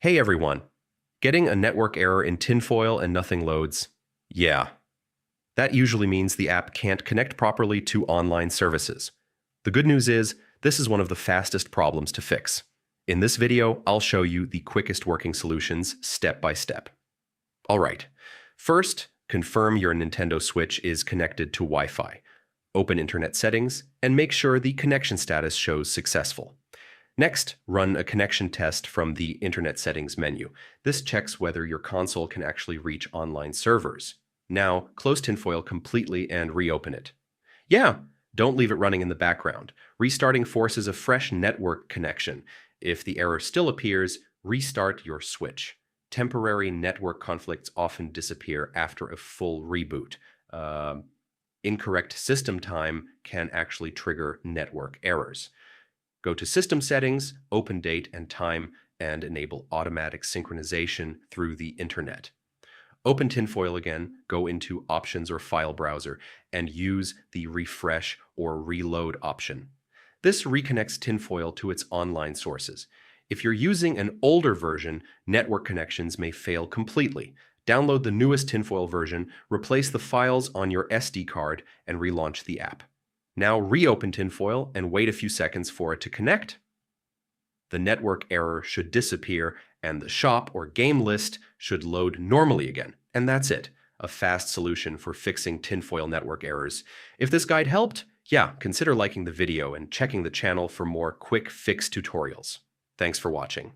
Hey everyone, getting a network error in Tinfoil and nothing loads? Yeah, that usually means the app can't connect properly to online services. The good news is, this is one of the fastest problems to fix. In this video, I'll show you the quickest working solutions step by step. Alright, first, confirm your Nintendo Switch is connected to Wi-Fi. Open Internet Settings and make sure the connection status shows successful. Next, run a connection test from the Internet Settings menu. This checks whether your console can actually reach online servers. Now, close Tinfoil completely and reopen it. Yeah, don't leave it running in the background. Restarting forces a fresh network connection. If the error still appears, restart your Switch. Temporary network conflicts often disappear after a full reboot. Incorrect system time can actually trigger network errors. Go to System Settings, open date and time, and enable automatic synchronization through the internet. Open Tinfoil again, go into Options or File Browser, and use the Refresh or Reload option. This reconnects Tinfoil to its online sources. If you're using an older version, network connections may fail completely. Download the newest Tinfoil version, replace the files on your SD card, and relaunch the app. Now reopen Tinfoil and wait a few seconds for it to connect. The network error should disappear and the shop or game list should load normally again. And that's it, a fast solution for fixing Tinfoil network errors. If this guide helped, consider liking the video and checking the channel for more quick fix tutorials. Thanks for watching.